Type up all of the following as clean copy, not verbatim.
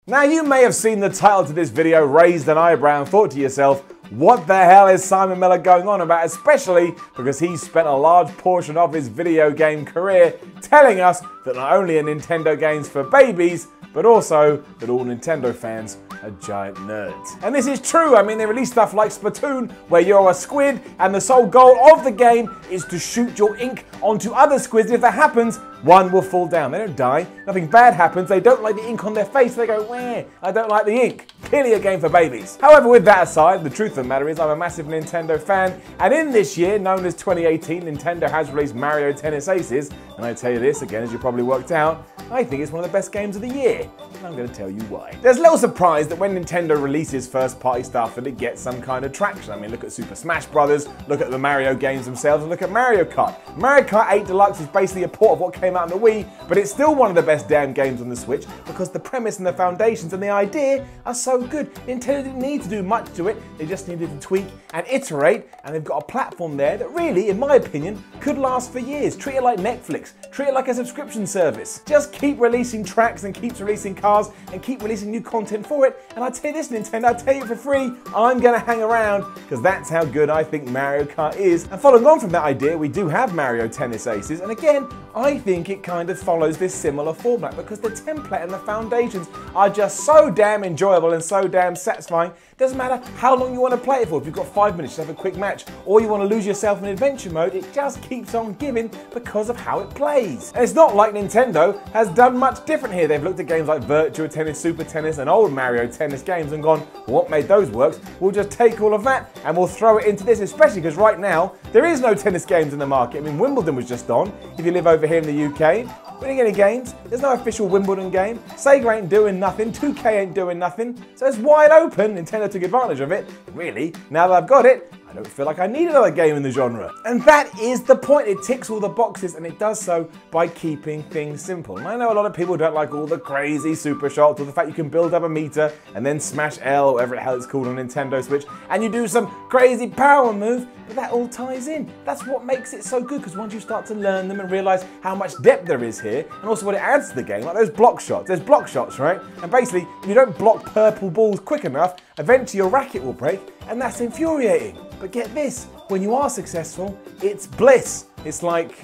Now you may have seen the title to this video, raised an eyebrow and thought to yourself, what the hell is Simon Miller going on about, especially because he spent a large portion of his video game career telling us that not only are Nintendo games for babies, but also that all Nintendo fans are giant nerds. And this is true. I mean, they release stuff like Splatoon, where you're a squid and the sole goal of the game is to shoot your ink onto other squids. If that happens, one will fall down. They don't die. Nothing bad happens. They don't like the ink on their face. They go, wah, I don't like the ink. Clearly a game for babies. However, with that aside, the truth of the matter is I'm a massive Nintendo fan. And in this year, known as 2018, Nintendo has released Mario Tennis Aces. And I tell you this, again, as you probably worked out, I think it's one of the best games of the year. And I'm going to tell you why. There's little surprise that when Nintendo releases first-party stuff that it gets some kind of traction. I mean, look at Super Smash Bros., look at the Mario games themselves, and look at Mario Kart. Mario Kart 8 Deluxe is basically a port of what came out on the Wii, but it's still one of the best damn games on the Switch because the premise and the foundations and the idea are so good. Nintendo didn't need to do much to it, they just needed to tweak and iterate, and they've got a platform there that really, in my opinion, could last for years. Treat it like Netflix, treat it like a subscription service. Just keep releasing tracks and keep releasing cars and keep releasing new content for it, and I tell you this, Nintendo, I tell you for free, I'm gonna hang around because that's how good I think Mario Kart is. And following on from that idea, we do have Mario Tennis Aces, and again, I think it kind of follows this similar format because the template and the foundations are just so damn enjoyable and so damn satisfying. Doesn't matter how long you want to play it for. If you've got 5 minutes, just have a quick match, or you want to lose yourself in adventure mode, it just keeps on giving because of how it plays. And it's not like Nintendo has done much different here. They've looked at games like Virtua Tennis, Super Tennis, and old Mario Tennis games and gone, well, what made those work? We'll just take all of that and we'll throw it into this, especially because right now, there is no tennis games in the market. I mean, Wimbledon was just on. If you live over here in the UK, we didn't get any games. There's no official Wimbledon game. Sega ain't doing nothing. 2K ain't doing nothing. So it's wide open. Nintendo took advantage of it. Really, now that I've got it, I don't feel like I need another game in the genre. And that is the point. It ticks all the boxes, and it does so by keeping things simple. And I know a lot of people don't like all the crazy super shots or the fact you can build up a meter and then smash L or whatever the hell it's called on Nintendo Switch and you do some crazy power move, but that all ties in. That's what makes it so good, because once you start to learn them and realize how much depth there is here and also what it adds to the game, like those block shots. There's block shots, right? And basically, if you don't block purple balls quick enough, eventually your racket will break, and that's infuriating. But get this, when you are successful, it's bliss. It's like,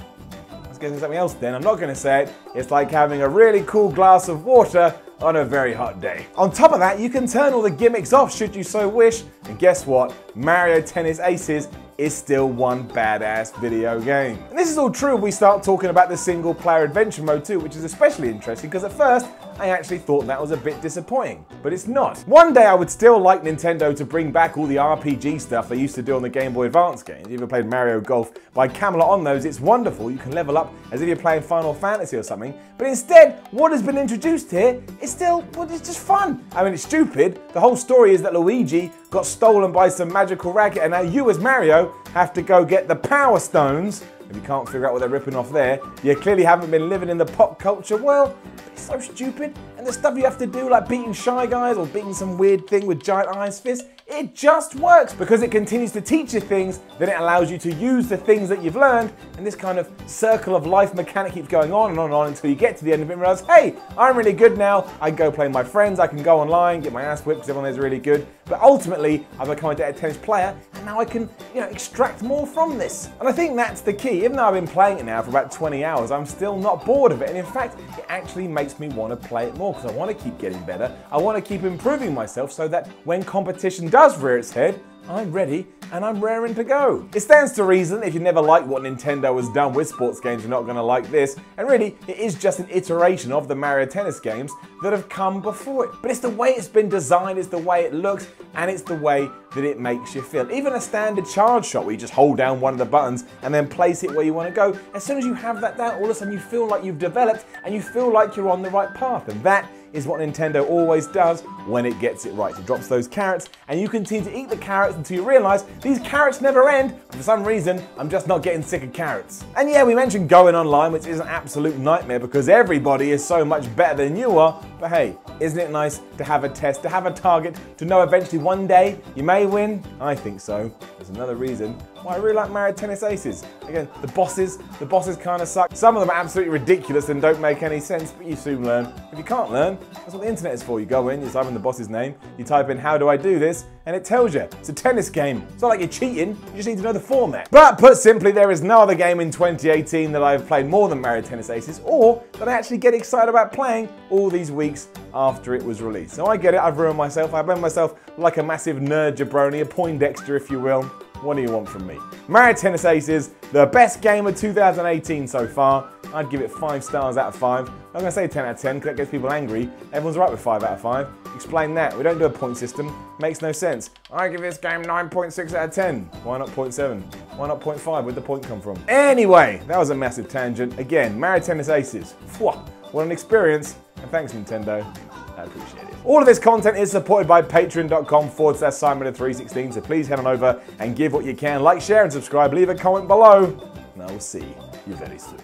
let's get into something else then, I'm not going to say it, it's like having a really cool glass of water on a very hot day. On top of that, you can turn all the gimmicks off should you so wish, and guess what? Mario Tennis Aces is still one badass video game. And this is all true if we start talking about the single player adventure mode too, which is especially interesting because at first I actually thought that was a bit disappointing, but it's not. One day I would still like Nintendo to bring back all the RPG stuff they used to do on the Game Boy Advance games. If you ever played Mario Golf by Camelot on those, it's wonderful. You can level up as if you're playing Final Fantasy or something, but instead what has been introduced here is still, well, it's just fun. I mean, it's stupid. The whole story is that Luigi got stolen by some magical racket, and now you as Mario have to go get the Power Stones. If you can't figure out what they're ripping off there, you clearly haven't been living in the pop culture world. It's so stupid. And the stuff you have to do, like beating Shy Guys or beating some weird thing with giant ice fists, it just works because it continues to teach you things, then it allows you to use the things that you've learned, and this kind of circle of life mechanic keeps going on and on and on until you get to the end of it and realize, hey, I'm really good now, I can go play with my friends, I can go online, get my ass whipped because everyone there's really good, but ultimately I've become a tennis player and now I can, extract more from this. And I think that's the key. Even though I've been playing it now for about 20 hours, I'm still not bored of it, and in fact, it actually makes me want to play it more because I want to keep getting better, I want to keep improving myself so that when competition does rear its head, I'm ready and I'm raring to go. It stands to reason if you never liked what Nintendo has done with sports games, you're not going to like this. And really, it is just an iteration of the Mario Tennis games that have come before it. But it's the way it's been designed, it's the way it looks, and it's the way that it makes you feel. Even a standard charge shot where you just hold down one of the buttons and then place it where you want to go, as soon as you have that down, all of a sudden you feel like you've developed and you feel like you're on the right path. And that is what Nintendo always does when it gets it right. It drops those carrots and you continue to eat the carrots until you realize these carrots never end, but for some reason I'm just not getting sick of carrots. And yeah, we mentioned going online, which is an absolute nightmare because everybody is so much better than you are, but hey, isn't it nice to have a test, to have a target, to know eventually one day you may win? I think so. There's another reason why I really like Mario Tennis Aces. Again, the bosses kind of suck. Some of them are absolutely ridiculous and don't make any sense, but you soon learn. If you can't learn, that's what the internet is for. You go in, you type in the boss's name, you type in how do I do this, and it tells you. It's a tennis game. It's not like you're cheating, you just need to know the format. But put simply, there is no other game in 2018 that I've played more than Mario Tennis Aces, or that I actually get excited about playing all these weeks after it was released. So I get it, I've ruined myself. I've made myself like a massive nerd jabroni, a Poindexter if you will. What do you want from me? Mario Tennis Aces, the best game of 2018 so far. I'd give it 5 stars out of 5. I'm going to say 10 out of 10 because that gets people angry. Everyone's right with 5 out of 5. Explain that. We don't do a point system. Makes no sense. I give this game 9.6 out of 10. Why not 0.7? Why not 0.5? Where'd the point come from? Anyway, that was a massive tangent. Again, Mario Tennis Aces. Phew, what an experience. And thanks, Nintendo. I appreciate it. All of this content is supported by patreon.com/SimonMiller316, so please head on over and give what you can. Like, share, and subscribe. Leave a comment below, and I will see you very soon.